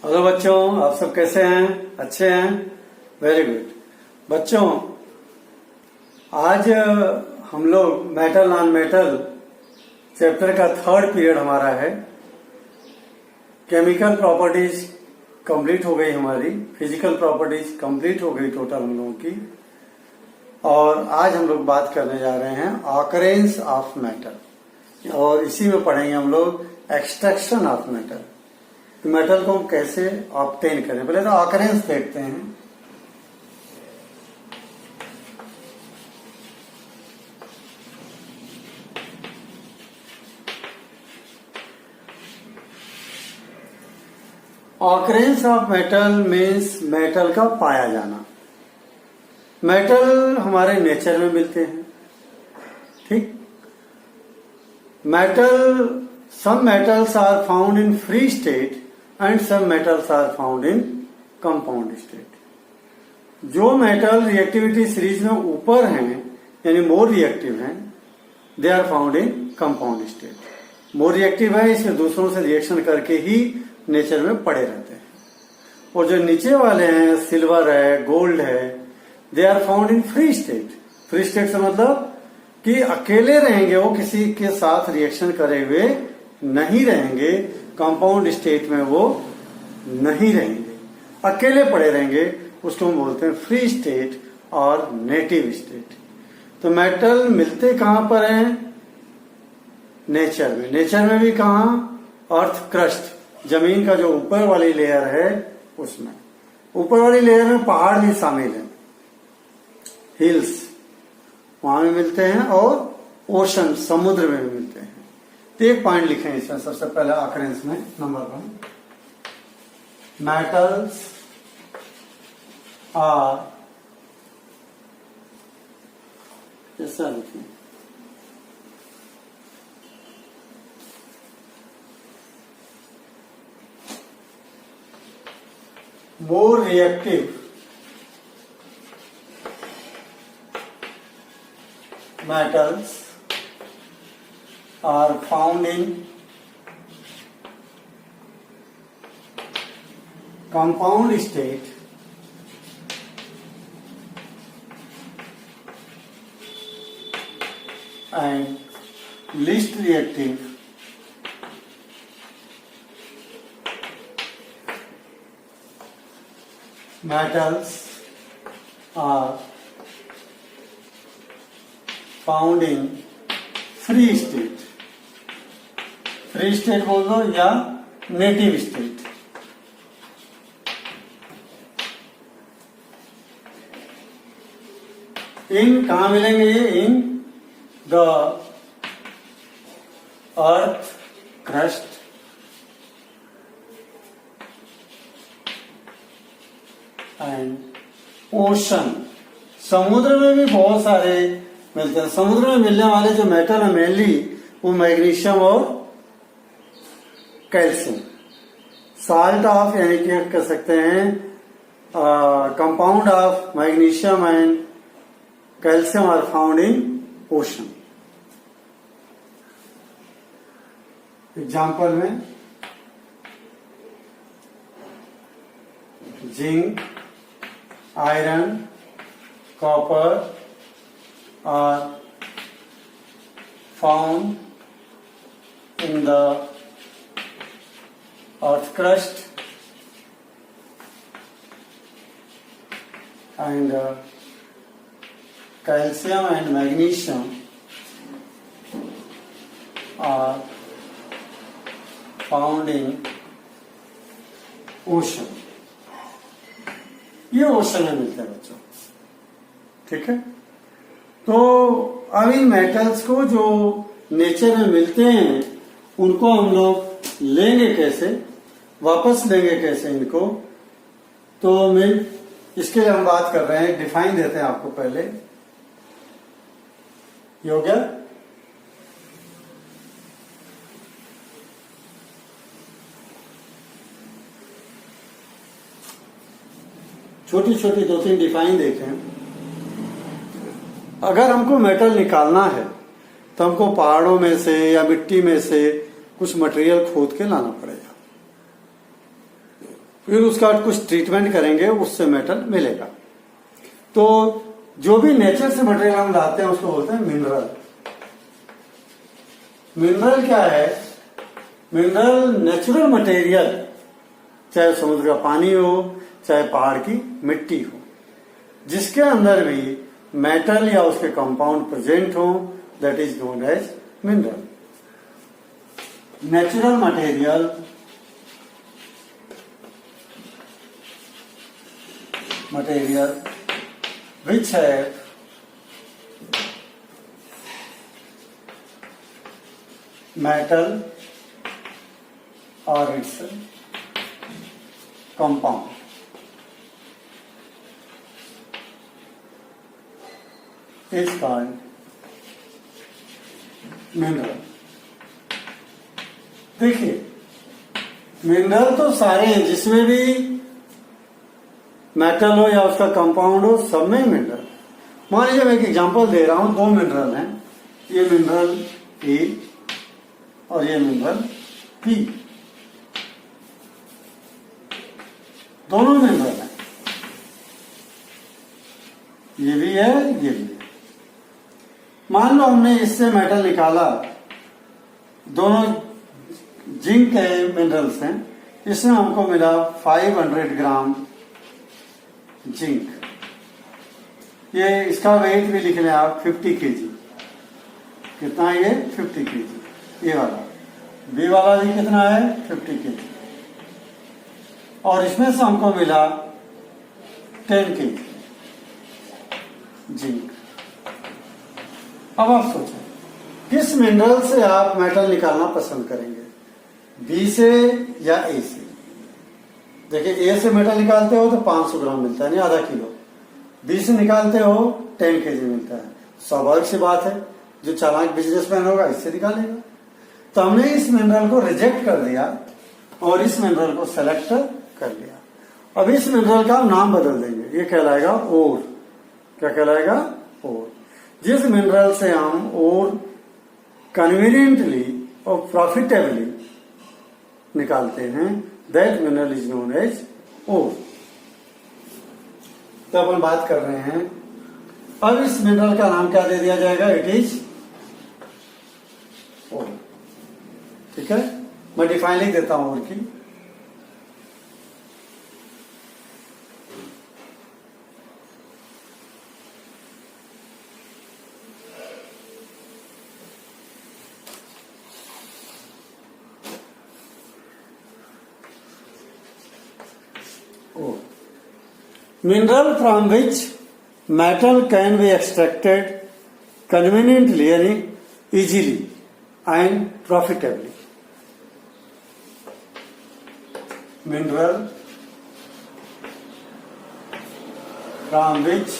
Hello बच्चों, आप सब कैसे हैं? अच्छे हैं? Very good. बच्चों, आज हम लोग मेटल नॉन मेटल चैप्टर का थर्ड पीरियड हमारा है। केमिकल प्रॉपर्टीज कंप्लीट हो गई हमारी, फिजिकल प्रॉपर्टीज कंप्लीट हो गई टोटल हम लोगों की। और आज हम लोग बात करने जा रहे हैं ऑकरेंस ऑफ मेटल, और इसी में पढ़ेंगे हम लोग एक्सट्रैक्शन ऑफ मेटल। मेटल को हम कैसे ऑब्टेन करें, पहले तो ऑकरेंस देखते हैं। Occurrence of metal means metal का पाया जाना। मेटल हमारे नेचर में मिलते हैं, ठीक। Metal, some metals are found in free state and some metals are found in compound state. जो मेटल रिएक्टिविटी सीरीज में ऊपर हैं यानी मोर रिएक्टिव हैं, they are found in compound state. More reactive है, इसमें दूसरों से रिएक्शन करके ही नेचर में पड़े रहते हैं। और जो नीचे वाले हैं, सिल्वर है, गोल्ड है, they are found in free state. Free state से मतलब कि अकेले रहेंगे, वो किसी के साथ रिएक्शन करे हुए नहीं रहेंगे। कंपाउंड स्टेट में वो नहीं रहेंगे, अकेले पड़े रहेंगे। उसको हम बोलते हैं फ्री स्टेट और नेटिव स्टेट। तो मेटल मिलते कहां पर हैं? नेचर में। नेचर में भी कहां? अर्थ क्रस्ट, जमीन का जो ऊपर वाली लेयर है उसमें। ऊपर वाली लेयर में पहाड़ भी शामिल है, हिल्स, वहां भी मिलते हैं, और ओशन, समुद्र में भी मिलते हैं। तो एक पॉइंट लिखें इसमें सबसे पहले ऑकरेंस में, नंबर 1, मेटल्स आर, ऐसा लिखें, more reactive metals are found in compound state and least reactive metals are found in free state. Free state बोल दो या नेटिव स्टेट। इन कहा मिलेंगे ये? In the earth crust and ocean. समुद्र में भी बहुत सारे मिलते हैं। समुद्र में मिलने वाले जो मेटल है मेनली वो मैग्नीशियम और कैल्शियम। साल्ट ऑफ, यानी कि कह सकते हैं compound of magnesium and calcium are found in ocean. Example में zinc, iron, copper are found in the earth crust and calcium and magnesium are found in ocean। ये ocean में मिलते हैं बच्चों, ठीक है। तो अब इन मेटल्स को जो नेचर में मिलते हैं उनको हम लोग लेंगे कैसे, वापस लेंगे कैसे इनको? तो इसके लिए हम बात कर रहे हैं, डिफाइन देते हैं आपको पहले। ये हो गया। छोटी छोटी 2-3 डिफाइन देखें। अगर हमको मेटल निकालना है तो हमको पहाड़ों में से या मिट्टी में से कुछ मटेरियल खोद के लाना पड़ेगा। फिर उसका कुछ ट्रीटमेंट करेंगे, उससे मेटल मिलेगा। तो जो भी नेचर से मटेरियल हम लाते हैं उसको बोलते हैं मिनरल। मिनरल क्या है? मिनरल नेचुरल मटेरियल, चाहे समुद्र का पानी हो, चाहे पहाड़ की मिट्टी हो, जिसके अंदर भी मेटल या उसके कंपाउंड प्रेजेंट हो, that is known as mineral. Natural material which have metal or its compound is called mineral. देखिए, मिनरल तो सारे हैं, जिसमें भी मेटल हो या उसका कंपाउंड हो, सब में मिनरल। मान लीजिए मैं एक एग्जांपल दे रहा हूं, दो मिनरल हैं, ये मिनरल ए और ये मिनरल बी, दोनों मिनरल हैं, ये भी है ये भी है। मान लो हमने इससे मेटल निकाला, दोनों जिंक के मिनरल्स हैं, इसमें हमको मिला 500 ग्राम जिंक। ये इसका वेट भी लिख लें आप 50 केजी। कितना है ये? 50 केजी। ये वाला बी वाला भी कितना है? 50 केजी। और इसमें से हमको मिला 10 केजी जिंक। अब आप सोचें, किस मिनरल से आप मेटल निकालना पसंद करेंगे, बी से या ए से? देखिए, ए से मेटल निकालते हो तो 500 ग्राम मिलता है, नहीं आधा किलो। बी से निकालते हो 10 केजी मिलता है। स्वाभाविक सी बात है, जो चालाक बिजनेसमैन होगा इससे निकालेगा। तो हमने इस मिनरल को रिजेक्ट कर दिया और इस मिनरल को सेलेक्ट कर लिया। अब इस मिनरल का हम नाम बदल देंगे, ये कहलाएगा ओर। क्या कहलाएगा? ओर। जिस मिनरल से हम ओर कन्वीनियंटली और प्रॉफिटेबली निकालते हैं, that mineral is known as ore. तो अपन बात कर रहे हैं, अब इस मिनरल का नाम क्या दे दिया जाएगा? It is ore. ठीक है, मैं डिफाइन लिख देता हूं ओर की। Mineral from which metal can be extracted conveniently यानी easily and profitably. Mineral from which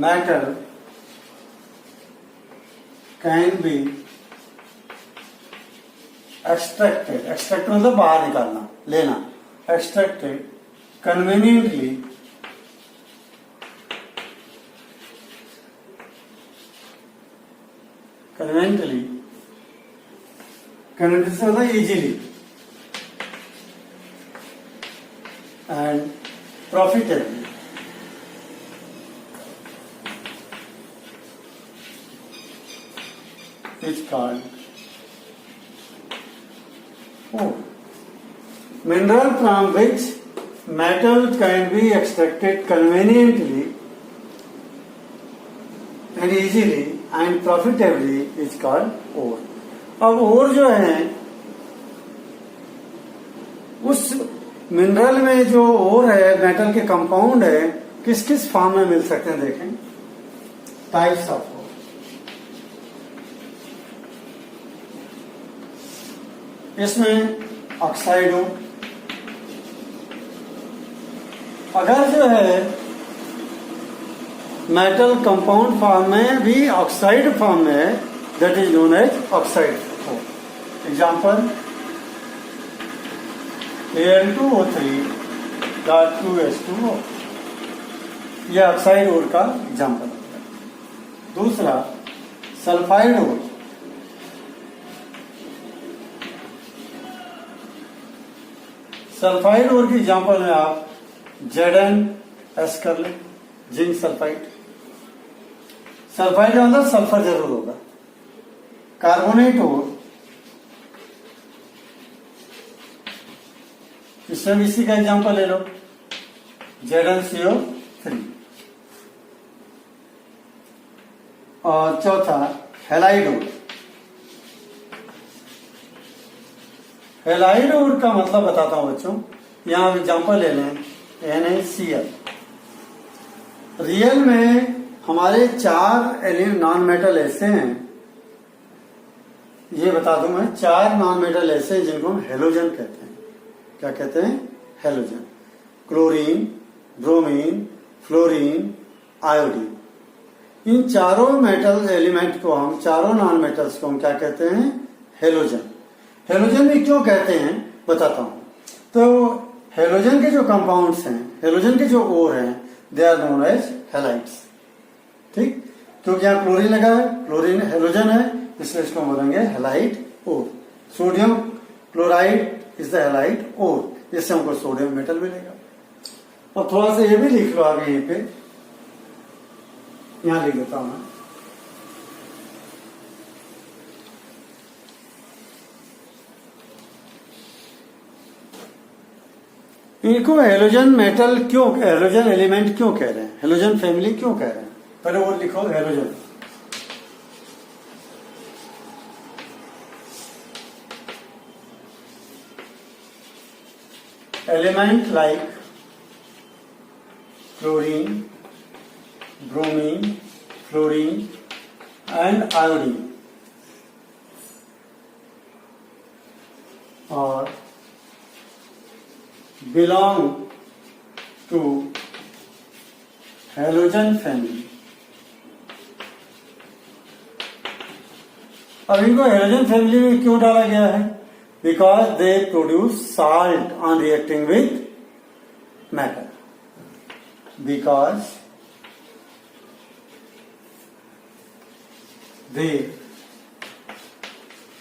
metal can be extracted, extract मतलब बाहर निकालना, लेना, एक्सट्रैक्टेड कन्वीनियंटली कन्वीनियंटली मतलब easily and profitably. Is called ore. Mineral from which metal can be extracted conveniently and easily and profitably is called ore. अब ore जो है, उस mineral में जो ore है, मेटल के कंपाउंड है, किस किस फॉर्म में मिल सकते हैं? देखें, टाइप्स ऑफ ore। इसमें ऑक्साइड हो, अगर जो है मेटल कंपाउंड फॉर्म में भी ऑक्साइड फॉर्म में है, that is known as oxide हो। एग्जाम्पल Al2O3.2H2O, यह ऑक्साइड ओर का एग्जाम्पल है। दूसरा सल्फाइड ओर, सल्फाइड ओर की एग्जांपल में आप ZnS कर लें, जिंक सल्फाइड। सल्फाइड का मतलब सल्फर जरूर होगा। कार्बोनेट ओर, इसमें इसी का एग्जांपल ले लो, ZnCO3। और चौथा हैलाइड ओर। हैलाइड ओर का मतलब बताता हूं बच्चों, यहां एग्जांपल ले लें NaCl। रियल में हमारे 4 नॉन मेटल ऐसे हैं, ये बता दूं मैं, 4 नॉन मेटल ऐसे हैं जिनको हम हेलोजन कहते हैं। क्या कहते हैं? Halogen. Chlorine, bromine, fluorine, iodine. इन चारों मेटल एलिमेंट को हम, चारों नॉन मेटल्स को हम क्या कहते हैं? हेलोजन। हेलोजन भी क्यों कहते हैं बताता हूं। तो हेलोजन के जो कंपाउंड्स हैं, हेलोजन के जो ओर हैं, they are known as halides. ठीक, क्योंकि यहां क्लोरीन लगा है, क्लोरीन हेलोजन है, इसलिए इसको बोलेंगे halide ore. Sodium chloride is the halide ore, इससे हमको सोडियम मेटल मिलेगा। और थोड़ा सा ये भी लिख लो आगे, यहीं पे यहां लिख देता हूं मैं। इनको हेलोजन मेटल क्यों, हेलोजन एलिमेंट क्यों कह रहे हैं, हेलोजन फैमिली क्यों कह रहे हैं? पहले वो लिखो, halogen. Element like chlorine, bromine, fluorine and iodine और belong to halogen family। अब इनको हेलोजन फैमिली में क्यों डाला गया है? Because they produce salt on reacting with matter. Because they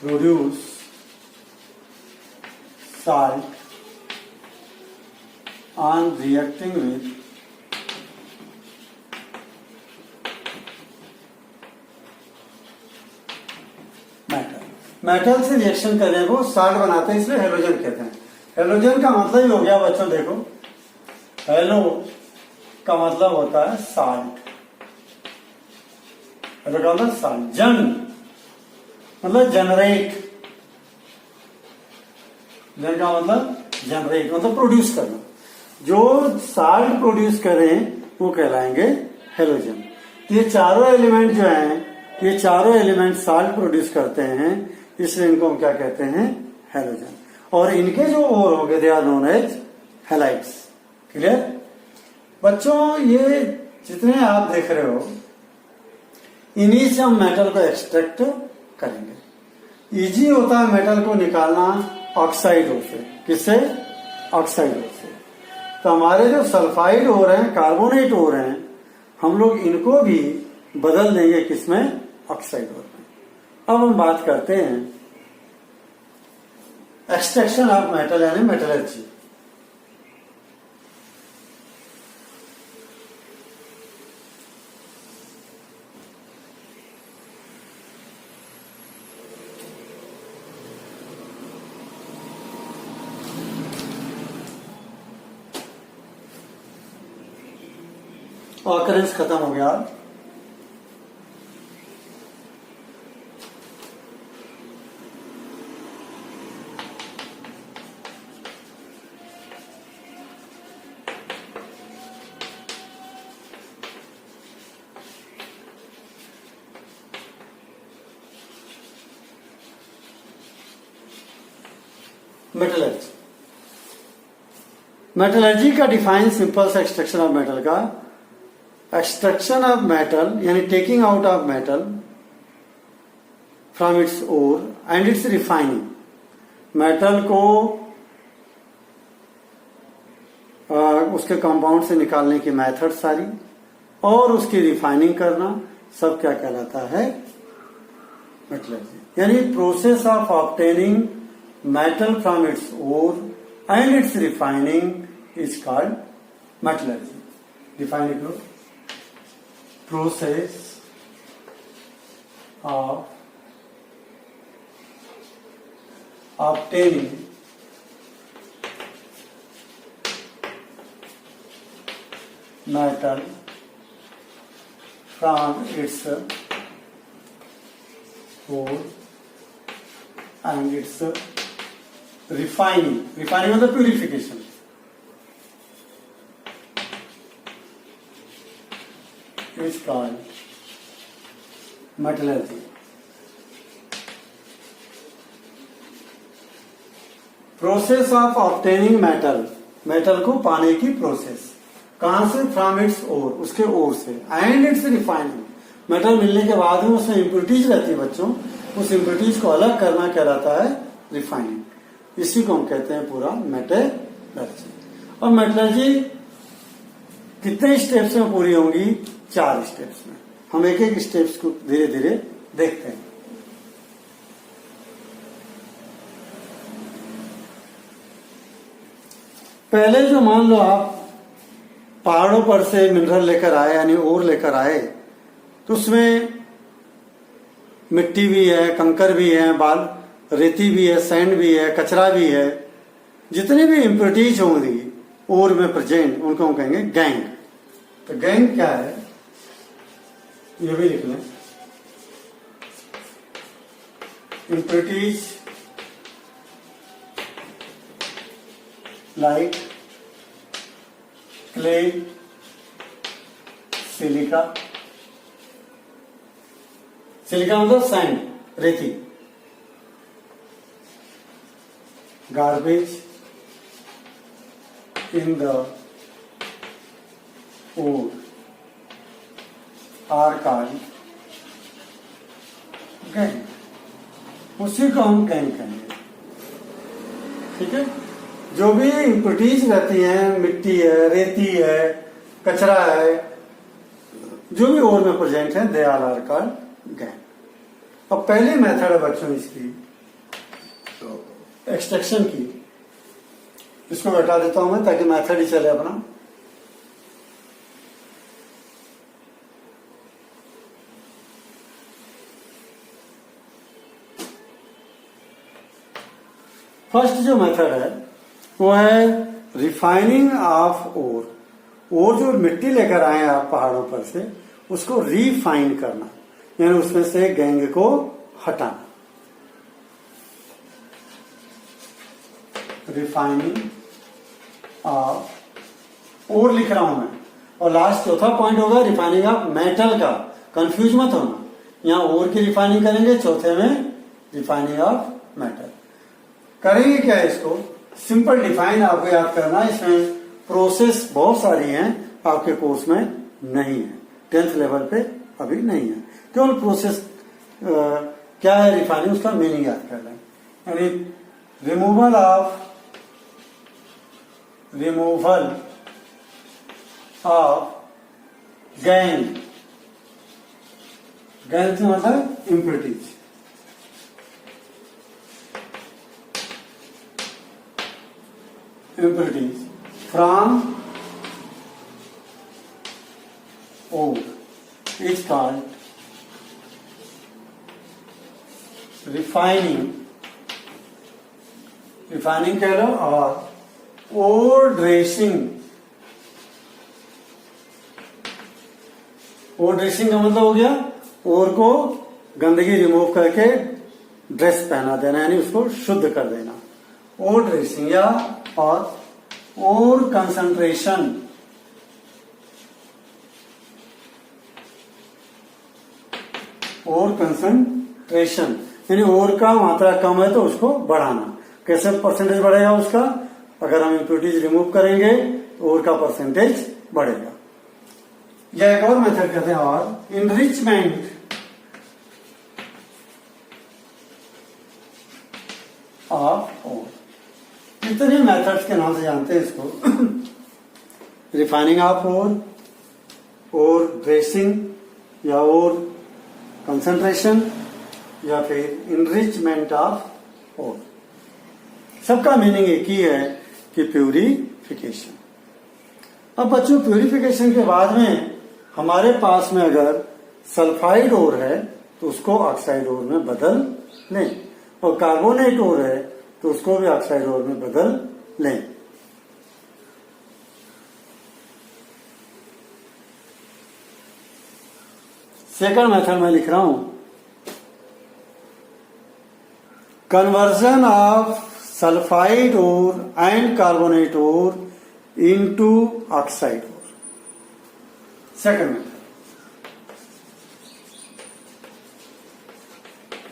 produce salt on reacting with metal. Metal से reaction करने को साल्ट बनाते हैं, इसलिए हेलोजन कहते हैं। हेलोजन का मतलब ही हो गया बच्चों, देखो हेलो का मतलब होता है साल्ट, हेलो का मतलब साल्ट। जन मतलब जनरेट, जन का मतलब जनरेट मतलब प्रोड्यूस करना। जो साल्ट प्रोड्यूस करें वो कहलाएंगे हेलोजन। ये चारों एलिमेंट जो हैं, ये चारों एलिमेंट साल्ट प्रोड्यूस करते हैं, इसलिए इनको हम क्या कहते हैं? हेलोजन। और इनके जो ओर हो गए, they are known as halides. Clear बच्चों? ये जितने आप देख रहे हो, इन्हीं से हम मेटल को एक्सट्रैक्ट करेंगे। इजी होता है मेटल को निकालना ऑक्साइड ओर से। किससे? ऑक्साइड ओर से। तो हमारे जो सल्फाइड ओर हैं, कार्बोनेट ओर हैं, हम लोग इनको भी बदल देंगे किसमें? ऑक्साइड ओर में। अब हम बात करते हैं एक्सट्रैक्शन ऑफ मेटल यानी मेटलर्जी। ऑकरेंस खत्म हो गया। मेटलर्जी, मेटलर्जी का डिफाइन सिंपल सा एक्सट्रैक्शन ऑफ मेटल का, एक्सट्रैक्शन ऑफ मेटल यानी taking out of metal from its ore and its refining. Metal को उसके कंपाउंड से निकालने की मेथड सारी और उसकी रिफाइनिंग करना, सब क्या कहलाता है? मेटलर्जी। यानी process of obtaining metal from its ore and its refining is called metallurgy. Define it. Process of obtaining metal from its ore and its refining मतलब purification, is called metallurgy. Process of obtaining metal को पाने की process, कहां से? From its ओर, उसके ओर से, and its refining, metal मिलने के बाद में उसमें इम्प्योरिटीज रहती है बच्चों, उस इम्प्योरिटीज को अलग करना कहलाता है रिफाइनिंग. इसी को हम कहते हैं पूरा मेटलर्जी. और मेटलर्जी कितने स्टेप्स में पूरी होंगी? 4 स्टेप्स में. हम एक एक स्टेप्स को धीरे धीरे देखते हैं. पहले जो मान लो आप पहाड़ों पर से मिनरल लेकर आए, यानी ओर लेकर आए, तो उसमें मिट्टी भी है, कंकर भी है, बाल रेती भी है, सैंड भी है, कचरा भी है. जितनी भी इम्प्योरिटीज होंगी ओर में प्रेजेंट, उनको हम कहेंगे गैंग. तो गैंग क्या है ये भी लिख लें. इम्प्योरिटीज लाइक क्ले, सिलिका मतलब सैंड, रेती, garbage in the ore are called gangue. उसी को हम गैंग कहेंगे. ठीक है. जो भी इम्प्योरिटीज रहती हैं, मिट्टी है, रेती है, कचरा है, जो भी ओर में प्रेजेंट है, they all are called gangue. अब पहली मेथड है बच्चों इसकी एक्सट्रैक्शन की. इसको हटा देता हूं मैं ताकि मेथड ही चले अपना. फर्स्ट जो मेथड है वो है रिफाइनिंग ऑफ ओर. ओर जो मिट्टी लेकर आए हैं आप पहाड़ों पर से, उसको रिफाइन करना, यानी उसमें से गैंग को हटाना. रिफाइनिंग ऑफ ओर लिख रहा हूं मैं. और लास्ट चौथा पॉइंट होगा रिफाइनिंग ऑफ मेटल का. कंफ्यूज मत होना, यहां ओर की रिफाइनिंग करेंगे, चौथे में रिफाइनिंग ऑफ मेटल. करेंगे क्या इसको? सिंपल डिफाइन आपको याद करना. इसमें प्रोसेस बहुत सारी हैं, आपके कोर्स में नहीं है, 10th लेवल पे अभी नहीं है. केवल प्रोसेस क्या है रिफाइनिंग, उसका मीनिंग याद कर लें. यानी रिमूवल ऑफ गैंग से मतलब impurities. from ore is called refining कह लो, और ore dressing. ore dressing का मतलब हो गया ओर को गंदगी रिमूव करके ड्रेस पहना देना, यानी उसको शुद्ध कर देना. ओर ड्रेसिंग या और ओर कंसंट्रेशन. ओर कंसंट्रेशन यानी ओर का मात्रा कम है तो उसको बढ़ाना. कैसे परसेंटेज बढ़ेगा उसका? अगर हम इम्प्योरिटीज रिमूव करेंगे तो ओर का परसेंटेज बढ़ेगा. या एक और मेथड कहते हैं और इनरिचमेंट ऑफ ओर. कितने मेथड्स के नाम से जानते हैं इसको. रिफाइनिंग ऑफ ओर ड्रेसिंग या ओर कंसंट्रेशन या फिर इनरिचमेंट ऑफ ओर. सबका मीनिंग एक ही है कि प्यूरिफिकेशन। अब बच्चों प्यूरिफिकेशन के बाद में हमारे पास में अगर सल्फाइड ओर है तो उसको ऑक्साइड ओर में बदल लें, और कार्बोनेट ओर है तो उसको भी ऑक्साइड ओर में बदल लें। सेकंड मेथड में लिख रहा हूं, conversion of sulphide ore and carbonate ore into oxide ore. Second method,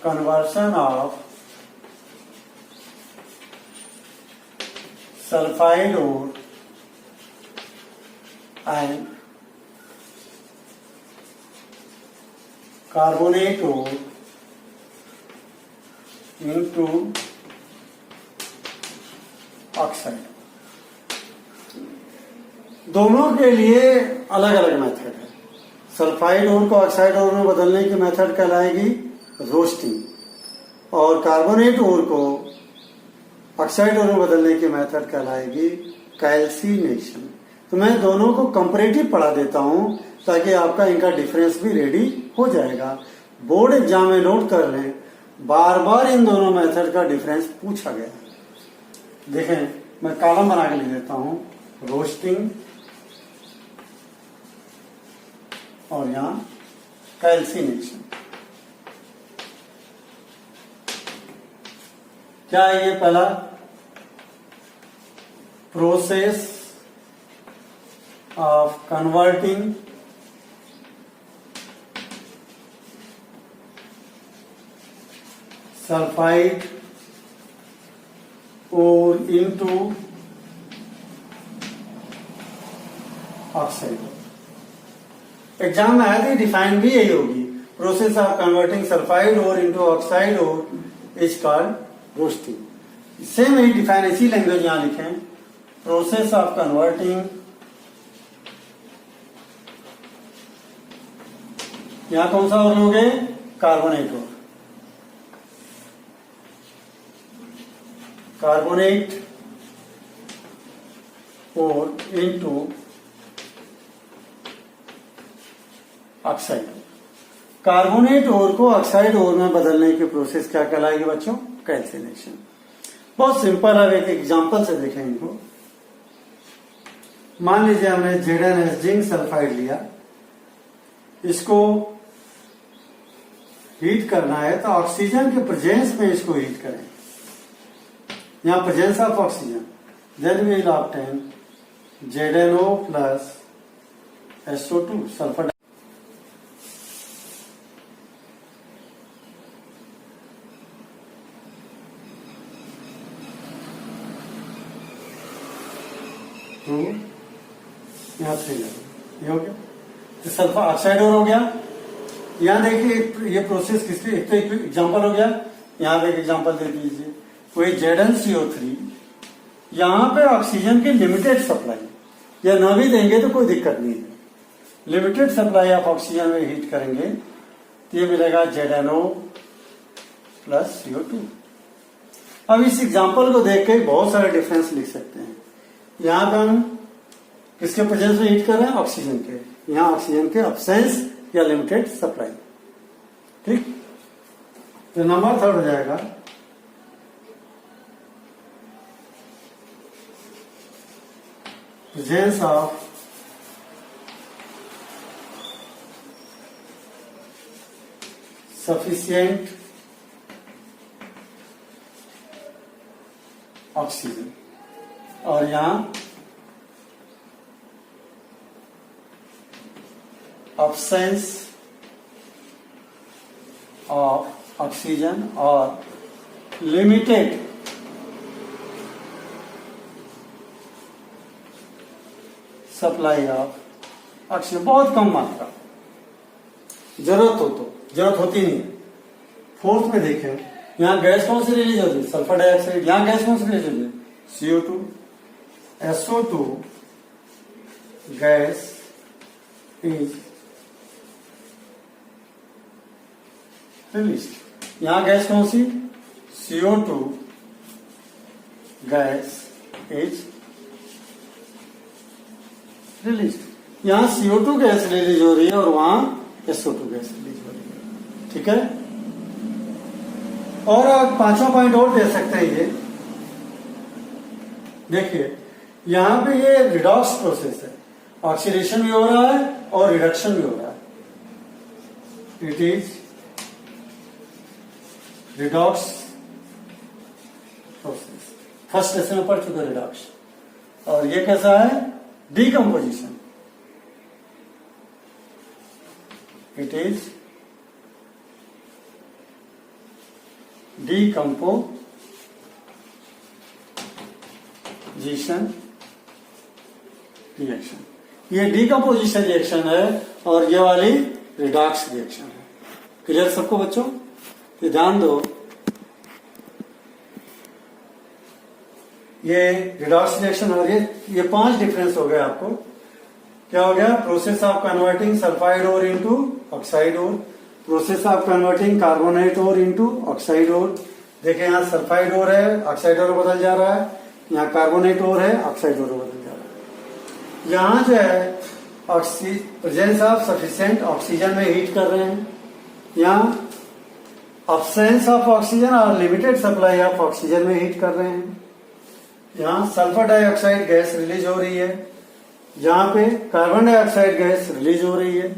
conversion of sulfide ore and carbonate ore into oxide. दोनों के लिए अलग अलग मेथड है। सल्फाइड ओर को ऑक्साइड ओर में बदलने की मेथड कहलाएगी रोस्टिंग, और कार्बोनेट ओर को ऑक्साइड ओर में बदलने की मेथड कहलाएगी कैल्सिनेशन। तो मैं दोनों को कंपैरेटिव पढ़ा देता हूं ताकि आपका इनका डिफरेंस भी रेडी हो जाएगा। बोर्ड एग्जाम में नोट कर लें, बार बार इन दोनों मेथड का डिफरेंस पूछा गया। देखें, मैं कॉलम बना के लिख देता हूं, रोस्टिंग और यहां कैल्सिनेशन। क्या है ये? पहला, प्रोसेस ऑफ कन्वर्टिंग सल्फाइड और इनटू ऑक्साइड। एग्जाम में आया था, डिफाइन भी यही होगी, प्रोसेस ऑफ कन्वर्टिंग सल्फाइड और इनटू ऑक्साइड और is called roasting. Same he define इसी लैंग्वेज यहां लिखें, प्रोसेस ऑफ कन्वर्टिंग, यहां कौन सा और लोगे? कार्बोनेट और, कार्बोनेट और इनटू ऑक्साइड। कार्बोनेट ओर को ऑक्साइड ओर में बदलने की प्रोसेस क्या कहलाएगी बच्चों? कैल्सिनेशन। बहुत सिंपल है, एक एग्जांपल से देखें इनको। मान लीजिए हमने ZnS जिंक सल्फाइड लिया, इसको हीट करना है तो ऑक्सीजन के प्रेजेंस में इसको हीट करें, यहां presence of oxygen, then we will obtain ZnO plus SO2 sulphur. यहाँ 3 ये हो गया, तो सल्फर ऑक्साइड और हो गया। यहाँ देखिए ये प्रोसेस किसकी, एक तो एग्जांपल हो गया, यहाँ पे एक एग्जांपल दे दीजिए, कोई ZnCO3, यहाँ पे ऑक्सीजन की लिमिटेड सप्लाई, या ना भी देंगे तो कोई दिक्कत नहीं है, लिमिटेड सप्लाई ऑफ ऑक्सीजन में हीट करेंगे तो ये मिलेगा ZnO प्लस CO2। अब इस एग्जांपल को देख के बहुत सारे डिफरेंस लिख सकते हैं। यहां पे हम किसके प्रेजेंस में हीट कर रहे हैं? ऑक्सीजन के, यहां ऑक्सीजन के अब्सेंस या लिमिटेड सप्लाई। ठीक, तो नंबर 3 हो जाएगा प्रेजेंस ऑफ सफिशिएंट ऑक्सीजन, और यहां absence of ऑक्सीजन और लिमिटेड सप्लाई ऑफ ऑक्सीजन, बहुत कम मात्रा, जरूरत हो तो, जरूरत होती नहीं। 4th में देखें, यहां गैस कौन सी रिलीज होती है? Sulphur dioxide. यहां गैस कौन सी रिलीज होती है? CO2, SO2 gas is release. यहां गैस कौन सी? CO2 gas is release. यहां CO2 गैस रिलीज हो रही है और वहां SO2 गैस रिलीज हो रही है। ठीक है, और आप पांचवा पॉइंट और दे सकते हैं। ये देखिए, यहां पे ये रिडॉक्स प्रोसेस है, ऑक्सीडेशन भी हो रहा है और रिडक्शन भी हो रहा है। It is redox process. First lesson में पढ़ चुके रिडॉक्स। और ये कैसा है? Decomposition. It is decomposition reaction. ये डीकम्पोजिशन रिएक्शन है और ये वाली रिडॉक्स रिएक्शन है। क्लियर सबको बच्चों? ये ध्यान दो, ये रिडॉक्स रिएक्शन और ये 5 डिफरेंस हो गए आपको। क्या हो गया? Process of converting sulphide ore into oxide ore, process of converting carbonate ore into oxide ore. देखिए, यहाँ सल्फाइड ओर है, ऑक्साइड ओर बदल जा रहा है। यहाँ कार्बोनेट ओर है, ऑक्साइड ओर बदल जा रहा है। यहाँ जो है प्रेजेंस ऑफ सफिशिएंट ऑक्सीजन में हीट कर रहे हैं। यहाँ अब्सेंस ऑफ ऑक्सीजन और लिमिटेड सप्लाई ऑफ ऑक्सीजन में हीट कर रहे हैं। यहाँ सल्फर डाइऑक्साइड गैस रिलीज हो रही है, यहाँ पे कार्बन डाइऑक्साइड गैस रिलीज हो रही है।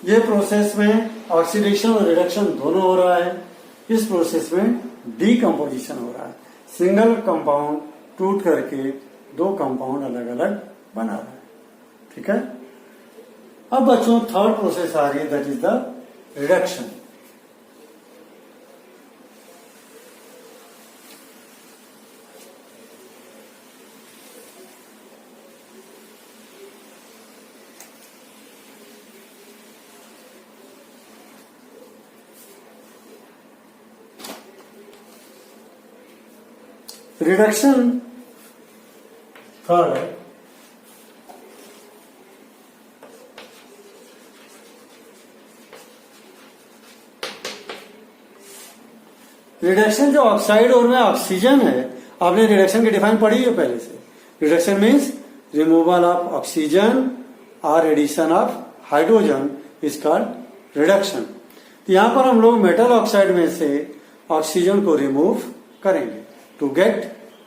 ये प्रोसेस में ऑक्सीडेशन और रिडक्शन दोनों हो रहा है। इस प्रोसेस में डीकम्पोजिशन हो रहा है। सिंगल कंपाउंड टूट करके 2 कंपाउंड अलग अलग बना रहा है। ठीक है, अब बच्चों थर्ड प्रोसेस आ रही है, that is the reduction. Reduction third है। रिडक्शन जो ऑक्साइड और में ऑक्सीजन है, आपने रिडक्शन की डिफाइन पढ़ी है पहले से। Reduction means removal of oxygen और addition of hydrogen is called reduction. तो यहां पर हम लोग मेटल ऑक्साइड में से ऑक्सीजन को रिमूव करेंगे to get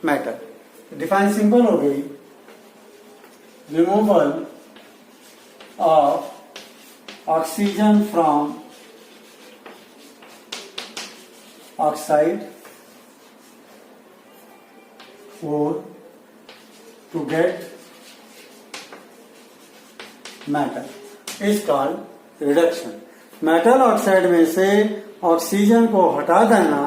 metal. Define simple हो गई, removal of oxygen from oxide और to get metal is called reduction. Metal oxide में से ऑक्सीजन को हटा देना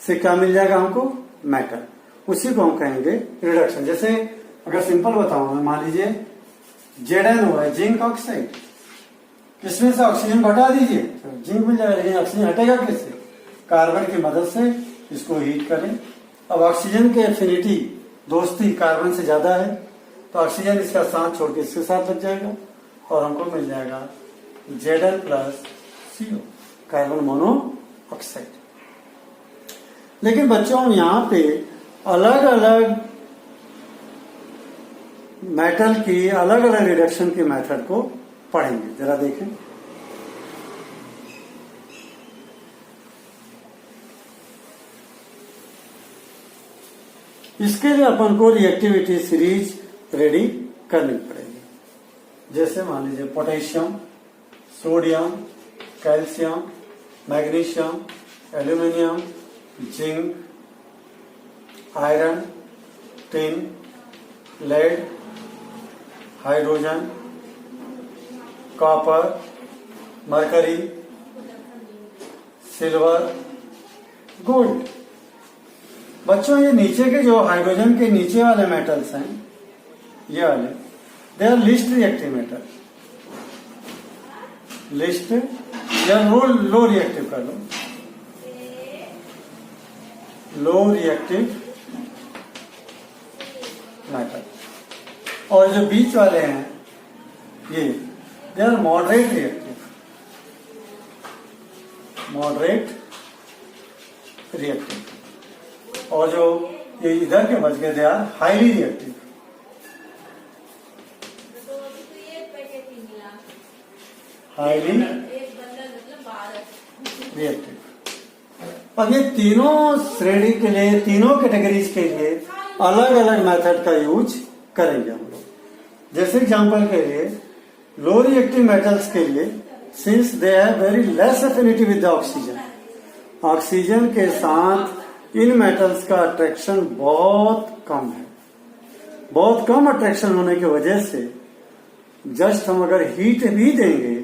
से क्या मिल जाएगा हमको? मेटल। उसी को हम कहेंगे रिडक्शन। जैसे अगर सिंपल बताऊं मैं, मान लीजिए ZnO है, जिंक ऑक्साइड। इसमें से ऑक्सीजन को हटा दीजिए तो जिंक मिल जाएगा, लेकिन ऑक्सीजन हटेगा कैसे? कार्बन की मदद से इसको हीट करें। अब ऑक्सीजन के एफिनिटी, दोस्ती कार्बन से ज्यादा है, तो ऑक्सीजन इसका साथ छोड़ के इसके साथ लग जाएगा और हमको मिल जाएगा Zn+CO, कार्बन मोनोऑक्साइड। लेकिन बच्चों हम यहाँ पे अलग अलग मेटल की अलग अलग रिडक्शन की मेथड को पढ़ेंगे। जरा देखें, इसके लिए अपन को रिएक्टिविटी सीरीज रेडी करनी पड़ेगी। जैसे मान लीजिए potassium, sodium, calcium, magnesium, aluminium, zinc, iron, tin, lead, hydrogen, copper, mercury, silver, gold. बच्चों ये नीचे के जो हाइड्रोजन के नीचे वाले मेटल्स हैं, ये वाले, they are least reactive metal. Least या लो रिएक्टिव कर लो, लो रिएक्टिव मेटल। और जो बीच वाले हैं ये, they are moderate reactive, moderate reactive. और जो ये इधर के बच गए, they are highly reactive. Highly reactive. अब ये तीनों श्रेणी के लिए, तीनों कैटेगरीज के लिए अलग अलग मेथड का यूज करेंगे हम लोग। जैसे एग्जांपल के लिए लो रिएक्टिव मेटल्स के लिए, since they have very less affinity with the oxygen, oxygen के साथ इन मेटल्स का अट्रैक्शन बहुत कम है। बहुत कम अट्रैक्शन होने की वजह से जस्ट हम अगर हीट भी देंगे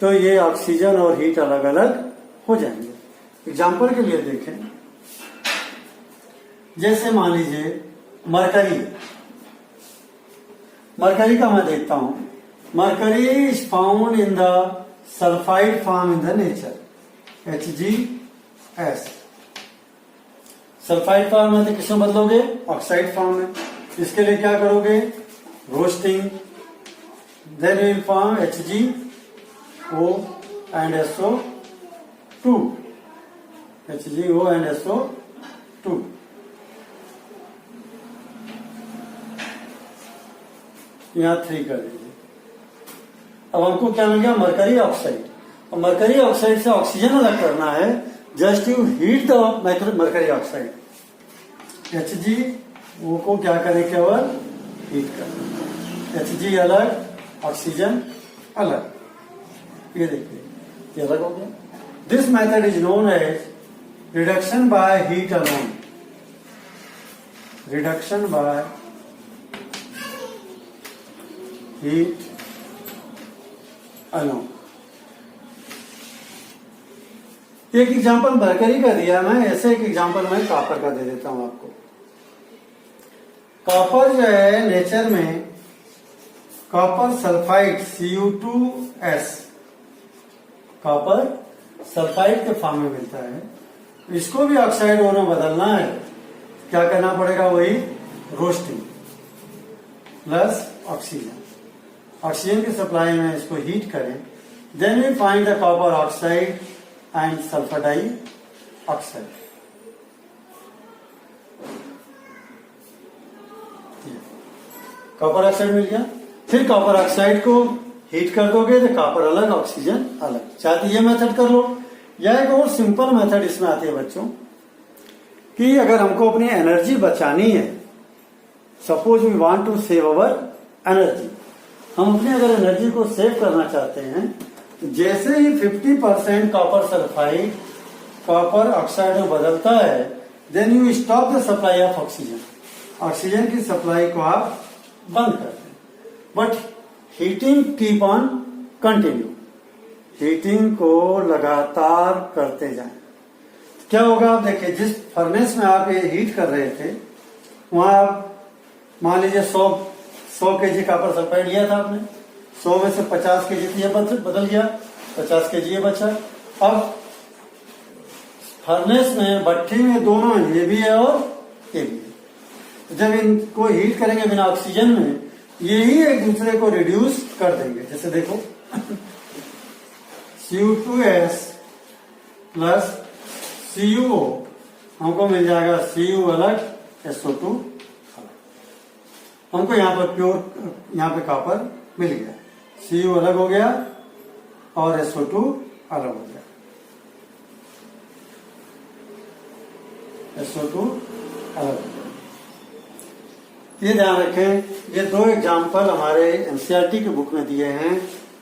तो ये ऑक्सीजन और हीट अलग अलग हो जाएंगे। एग्जाम्पल के लिए देखें, जैसे मान लीजिए मरकरी, मरकरी का मैं देखता हूं, mercury is found in the sulphide form in the nature, HgS। Sulphide form में तो किसमें बदलोगे? ऑक्साइड फॉर्म में। इसके लिए क्या करोगे? Roasting, then will form HgO and SO2, HgO and SO2। यहां 3 कर दीजिए। अब हमको क्या मिल गया? Mercury oxide. और मरकरी ऑक्साइड से ऑक्सीजन अलग करना है, just you heat the mercury oxide. HgO को क्या करें? केवल हीट करें। Hg अलग, ऑक्सीजन अलग। ये देखिए, ये अलग हो गया। This method is known as reduction by heat alone. Reduction by heat alone. एक एग्जांपल मरकरी का दिया मैं, ऐसे एक एग्जांपल मैं कॉपर का दे देता हूं आपको। कॉपर जो है नेचर में copper sulphide Cu2S, copper sulphide के फॉर्म में मिलता है। इसको भी ऑक्साइड ओर में बदलना है, क्या करना पड़ेगा? वही रोस्टिंग प्लस ऑक्सीजन। ऑक्सीजन की सप्लाई में इसको हीट करें, then we find the copper oxide and sulphur dioxide. Copper oxide मिल गया। फिर कॉपर ऑक्साइड को हीट कर दोगे तो कॉपर अलग, ऑक्सीजन अलग। चाहते ये मेथड कर लो, या एक और सिंपल मेथड इसमें आती है बच्चों, कि अगर हमको अपनी एनर्जी बचानी है, suppose we want to save our energy, हम अपनी अगर एनर्जी को सेव करना चाहते हैं, तो जैसे ही 50% कॉपर सल्फाइड कॉपर ऑक्साइड में बदलता है, then you stop the supply of oxygen. Oxygen की सप्लाई को आप बंद कर दें, but heating keep on continue. Heating को लगातार करते जाएं। क्या होगा? आप देखिए, जिस फर्नेस में आप ये हीट कर रहे थे, वहां आप मान लीजिए 100 केजी कॉपर सल्फाइड लिया था आपने, 100 में से 50 केजी ये बदल गया, 50 केजी ये बचा। अब फर्नेस में, भट्ठी में दोनों ये भी है और ये भी है। तो जब इनको हीट करेंगे बिना ऑक्सीजन में, ये ही एक दूसरे को रिड्यूस कर देंगे। जैसे देखो Cu2S प्लस CuO, हमको मिल जाएगा Cu अलग, SO2 अलग। हमको यहाँ पर प्योर, यहाँ पे कॉपर मिल गया, Cu अलग हो गया और SO2 अलग हो गया। SO2 अलग हो गया। ये ध्यान रखें, ये 2 एग्जाम्पल हमारे एनसीईआरटी की बुक में दिए हैं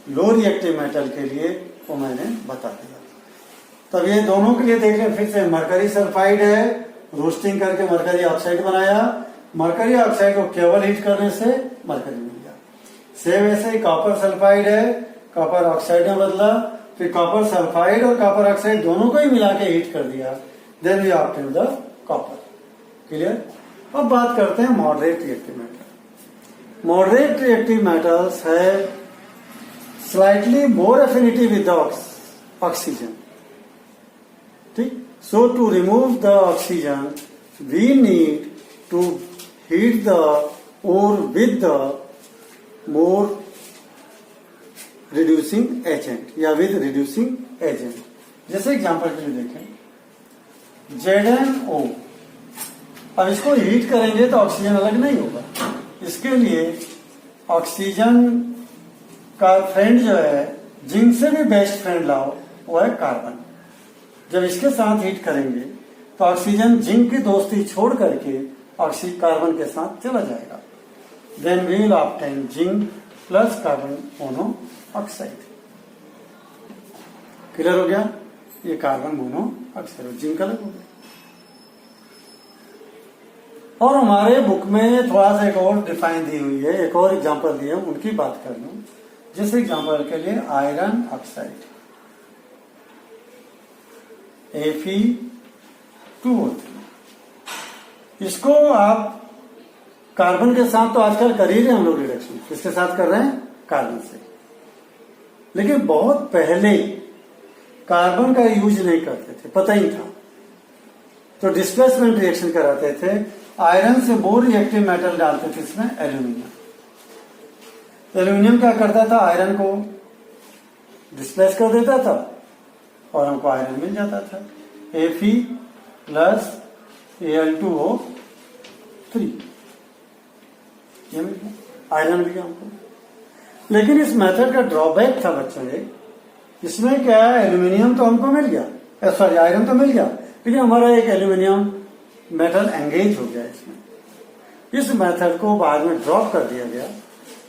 लो रिएक्टिव मेटल के लिए, वो मैंने बता दिया। तब ये दोनों के लिए देख लें फिर से। मरकरी सल्फाइड है, रोस्टिंग करके मरकरी ऑक्साइड बनाया, मरकरी ऑक्साइड को केवल हीट करने से मरकरी मिल गया। सेम ऐसे ही कॉपर सल्फाइड है, कॉपर ऑक्साइड में बदला, फिर कॉपर सल्फाइड और कॉपर ऑक्साइड दोनों को ही मिला के हीट कर दिया, then we obtain the copper. Clear? अब बात करते हैं moderate reactive metal. Moderate reactive metals है slightly more affinity with the oxygen. ठीक? So to remove the oxygen we need to heat the ore with the more reducing agent या with reducing agent. जैसे example के लिए देखें, ZnO अब इसको heat करेंगे तो ऑक्सीजन अलग नहीं होगा, इसके लिए ऑक्सीजन का फ्रेंड जो है, जिंक से भी बेस्ट फ्रेंड लाओ, वो है कार्बन। जब इसके साथ हीट करेंगे तो ऑक्सीजन जिंक की दोस्ती छोड़ करके ऑक्सीजन कार्बन के साथ चला जाएगा। Then we will obtain zinc plus carbon monoxide. Clear हो गया? ये कार्बन मोनोऑक्साइड, जिंक अलग हो गया। और हमारे बुक में थोड़ा सा एक और डिफाइन दी हुई है, एक और एग्जांपल दिए, उनकी बात कर लूं। जिस एग्जांपल के लिए आयरन ऑक्साइड Fe2O3, इसको आप कार्बन के साथ तो आजकल कर ही रहे हैं हम लोग रिडक्शन। किसके साथ कर रहे हैं? कार्बन से। लेकिन बहुत पहले कार्बन का यूज नहीं करते थे, पता ही था, तो डिस्प्लेसमेंट रिएक्शन कराते थे। आयरन से मोर रिएक्टिव मेटल डालते थे इसमें एल्यूमिनियम। एल्यूमिनियम क्या करता था? आयरन को डिस्प्लेस कर देता था और हमको आयरन मिल जाता था। Fe प्लस Al2O3, ये मिल गया, आयरन मिल गया हमको। लेकिन इस मेथड का ड्रॉबैक था बच्चों, इसमें क्या है, एल्यूमिनियम तो हमको मिल गया, सॉरी आयरन तो मिल गया, लेकिन हमारा एक एल्यूमिनियम मेटल एंगेज हो गया इसमें। इस मेथड को बाद में ड्रॉप कर दिया गया।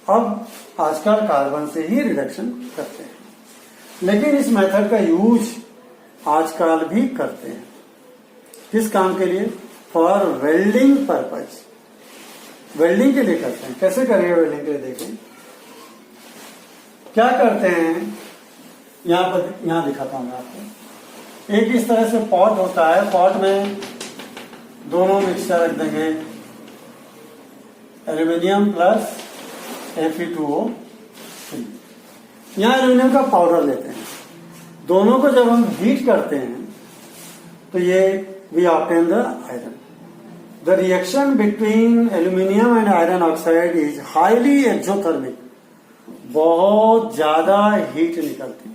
अब आजकल कार्बन से ही रिडक्शन करते हैं, लेकिन इस मेथड का यूज आजकल भी करते हैं। किस काम के लिए? फॉर वेल्डिंग पर्पज, वेल्डिंग के लिए करते हैं। कैसे करेंगे वेल्डिंग के लिए? देखें क्या करते हैं। यहां दिखाता हूं मैं आपको। एक इस तरह से पॉट होता है, पॉट में दोनों मिक्सचर रख देंगे, एल्यूमिनियम प्लस Fe2O3। यहां एल्यूमिनियम का पाउडर लेते हैं। दोनों को जब हम हीट करते हैं तो ये we obtain the iron. The reaction between aluminium and iron oxide is highly exothermic, बहुत ज्यादा हीट निकलती है।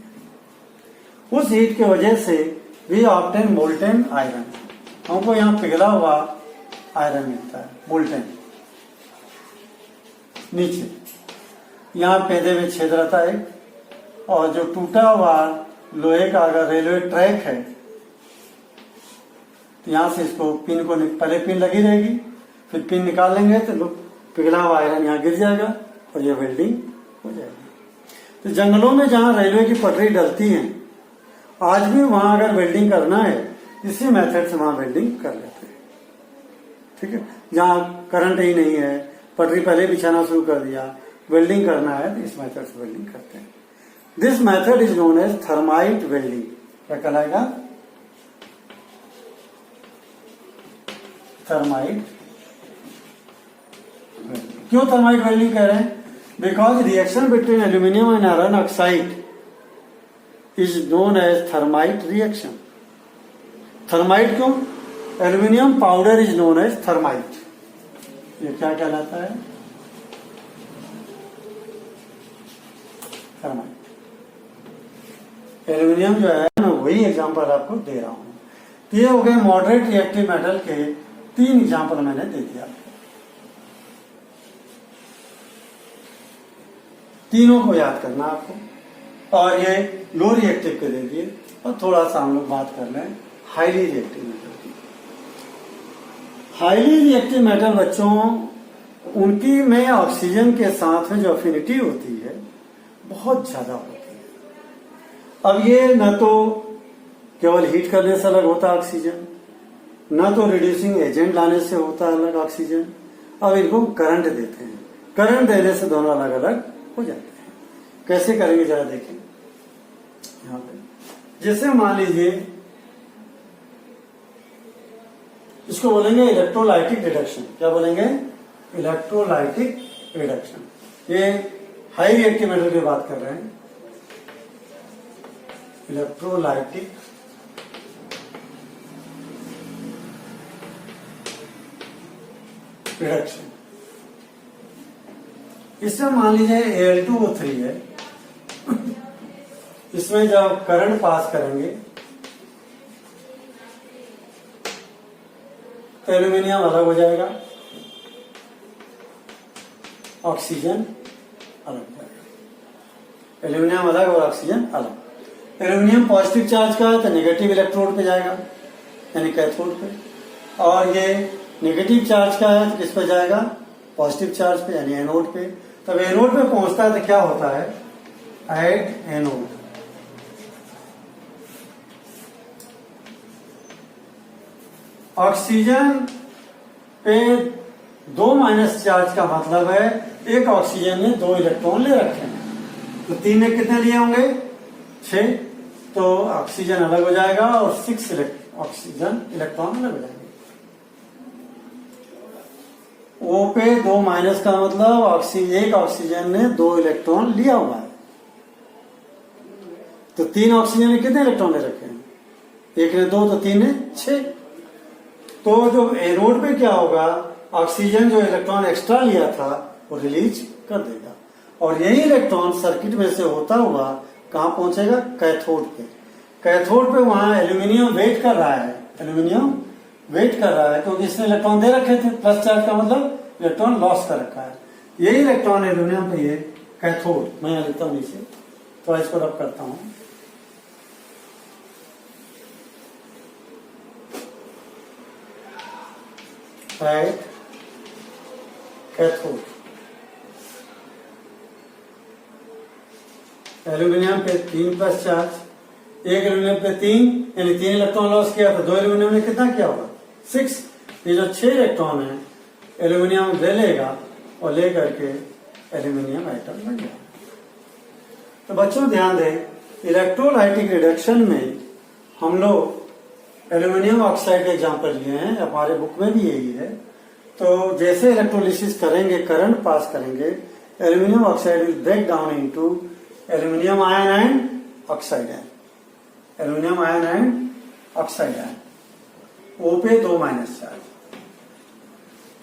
उस हीट की वजह से वी ऑब्टेन मोल्टेन आयरन। हमको यहां पिघला हुआ आयरन मिलता है, मोल्टेन। नीचे यहां पेदे में छेद रहता है, और जो टूटा हुआ लोहे का अगर रेलवे ट्रैक है तो यहां से इसको पिन को पहले पिन लगी रहेगी, फिर पिन निकाल लेंगे तो पिघला हुआ आयरन यहां गिर जाएगा और ये वेल्डिंग हो जाएगी। तो जंगलों में जहां रेलवे की पटरी डलती है, आज भी वहां अगर वेल्डिंग करना है इसी मेथड से वहां वेल्डिंग कर लेते हैं। ठीक है, जहां करंट ही नहीं है, पटरी पहले बिछाना शुरू कर दिया, वेल्डिंग करना है तो इस मेथड से वेल्डिंग करते हैं। This method is known as thermite welding. क्या कहलाएगा? थर्माइट। क्यों थर्माइट वेल्डिंग कह रहे हैं? Because reaction between aluminium and iron oxide is known as thermite reaction. Thermite क्यों? Aluminium powder is known as thermite. ये क्या कहलाता है? थर्माइट। एल्यूमिनियम जो है, मैं वही एग्जांपल आपको दे रहा हूं। ये हो गए मॉडरेट रिएक्टिव मेटल के 3 एग्जांपल मैंने दे दिया। तीनों को याद करना आपको, और ये लो रिएक्टिव के दे दिए। और थोड़ा सा हम लोग बात कर लें हाईली रिएक्टिव मेटल की। हाईली रिएक्टिव मेटल बच्चों, उनकी में ऑक्सीजन के साथ में जो अफिनिटी होती है बहुत ज्यादा होती है। अब ये न तो केवल हीट करने से अलग होता ऑक्सीजन, न तो रिड्यूसिंग एजेंट लाने से होता अलग ऑक्सीजन। अब इनको करंट देते हैं, करंट देने से दोनों अलग अलग हो जाते हैं। कैसे करेंगे जरा देखें। यहां पे जैसे मान लीजिए इसको बोलेंगे इलेक्ट्रोलाइटिक रिडक्शन। क्या बोलेंगे? Electrolytic reduction. ये हाई रिएक्टिव मेटल की बात कर रहे हैं। Electrolytic reduction. इसमें मान लीजिए Al2O3 है, इसमें जब करंट पास करेंगे तो एल्यूमिनियम अलग हो जाएगा, ऑक्सीजन अलग हो जाएगा। एल्यूमिनियम अलग और ऑक्सीजन अलग। एल्यूमिनियम पॉजिटिव चार्ज का है तो नेगेटिव इलेक्ट्रोड पे जाएगा, यानी कैथोड पे, और ये नेगेटिव चार्ज का है तो किस पे जाएगा, पॉजिटिव चार्ज पे, यानी एनोड पे। तब एनोड पे पहुंचता है तो क्या होता है, एट एनोड। ऑक्सीजन पे 2 माइनस चार्ज का मतलब है एक ऑक्सीजन ने 2 इलेक्ट्रॉन ले रखे हैं, तो 3 ने कितने लिए होंगे, 6, तो ऑक्सीजन अलग हो जाएगा और 6 ऑक्सीजन इलेक्ट्रॉन अलग हो जाएंगे। O पे 2 माइनस का मतलब एक ऑक्सीजन ने 2 इलेक्ट्रॉन लिया हुआ है, तो 3 ऑक्सीजन ने कितने इलेक्ट्रॉन ले रखे हैं, 1 ने 2 तो 3 ने 6। तो जो एनोड पे क्या होगा, ऑक्सीजन जो इलेक्ट्रॉन एक्स्ट्रा लिया था वो रिलीज कर देगा, और यही इलेक्ट्रॉन सर्किट में से होता हुआ कहां पहुंचेगा, कैथोड पे। कैथोड पे वहां एल्यूमिनियम वेट कर रहा है, एल्यूमिनियम वेट कर रहा है क्योंकि इसने इलेक्ट्रॉन दे रखे थे, प्लस चार्ज का मतलब इलेक्ट्रॉन लॉस कर रखा है। यही इलेक्ट्रॉन एल्यूमिनियम पे ये कैथोड, मैं यहां लिखता हूं नीचे, तो इसको रब करता हूं, एट कैथोड। एल्यूमिनियम पे 3 प्लस चार्ज, एक एल्यूमिनियम पे 3, यानी 3 इलेक्ट्रॉन लॉस किया, तो 2 एल्यूमिनियम ने कितना किया होगा, 6। ये जो 6 इलेक्ट्रॉन है एल्यूमिनियम ले लेगा और ले करके एल्यूमिनियम एटम बन जाएगा। तो बच्चों ध्यान दें, इलेक्ट्रोलाइटिक रिडक्शन में हम लोग एल्यूमिनियम ऑक्साइड का एग्जाम्पल लिए हैं, हमारे बुक में भी यही है। तो जैसे इलेक्ट्रोलिसिस करेंगे, करंट पास करेंगे, aluminium oxide will break down into aluminium ion and oxide ion, aluminium ion and oxide ion. O पे 2 माइनस चार्ज,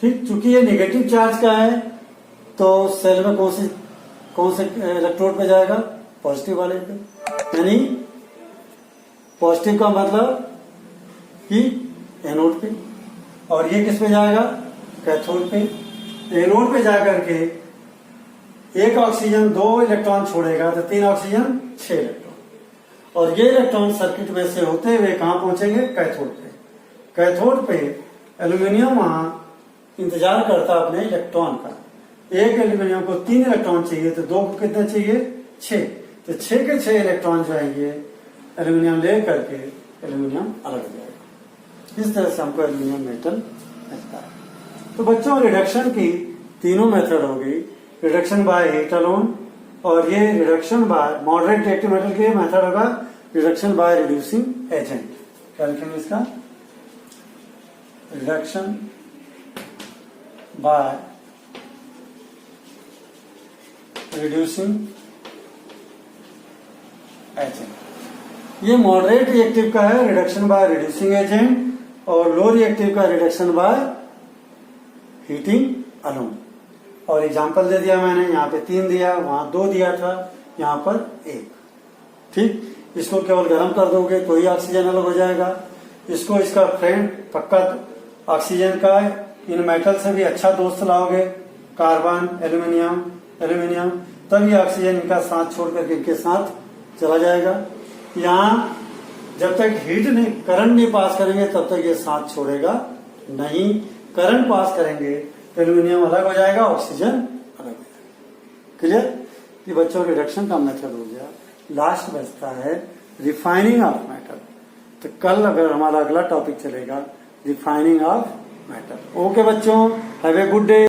ठीक। चूंकि ये नेगेटिव चार्ज का है तो सेल में कौन से इलेक्ट्रोड पे जाएगा, पॉजिटिव वाले पे, यानी पॉजिटिव का मतलब कि एनोड पे, और ये किस पे जाएगा, कैथोड पे। एनोड पे जाकर के एक ऑक्सीजन 2 इलेक्ट्रॉन छोड़ेगा तो 3 ऑक्सीजन 6 इलेक्ट्रॉन, और ये इलेक्ट्रॉन सर्किट में से होते हुए कहां पहुंचेंगे, कैथोड पे। कैथोड पे एल्यूमिनियम वहां इंतजार करता अपने इलेक्ट्रॉन का। एक एल्यूमिनियम को 3 इलेक्ट्रॉन चाहिए तो 2 को कितने चाहिए, 6, तो 6 के 6 इलेक्ट्रॉन जो है ये एल्यूमिनियम ले करके एल्यूमिनियम अलग हो जाएगा। इस तरह से हमको एल्यूमिनियम मेटल मिलता है। तो बच्चों रिडक्शन की तीनों मेथड हो गई, रिडक्शन बाय हीट अलोन, और ये reduction by moderate reactive metal के मेथड होगा रिडक्शन बाय रिड्यूसिंग एजेंट। क्या लिखेंगे इसका, रिडक्शन बाय रिड्यूसिंग एजेंट। ये मॉडरेट रिएक्टिव का है रिडक्शन बाय रिड्यूसिंग एजेंट, और लो रिएक्टिव का रिडक्शन बाय हीटिंग अलोन। और एग्जांपल दे दिया मैंने, यहाँ पे 3 दिया, वहां 2 दिया था, यहाँ पर 1, ठीक। इसको केवल गर्म कर दोगे तो ही ऑक्सीजन अलग हो जाएगा। इसको इसका फ्रेंड पक्का ऑक्सीजन का है, इन मेटल से भी अच्छा दोस्त लाओगे, कार्बन, एल्यूमिनियम, एल्यूमिनियम, तब ये ऑक्सीजन इनका साथ छोड़ करके इनके साथ चला जाएगा। यहाँ जब तक हीट नहीं, करंट नहीं पास करेंगे तब तक ये साथ छोड़ेगा नहीं। करंट पास करेंगे तो एल्यूमिनियम अलग हो जाएगा, ऑक्सीजन अलग हो जाएगा। क्लियर। ये बच्चों रिडक्शन का मेथड हो गया। लास्ट बचता है रिफाइनिंग ऑफ मेटल। तो कल अगर हमारा अगला टॉपिक चलेगा रिफाइनिंग ऑफ मेटल। ओके बच्चों, हैव ए गुड डे।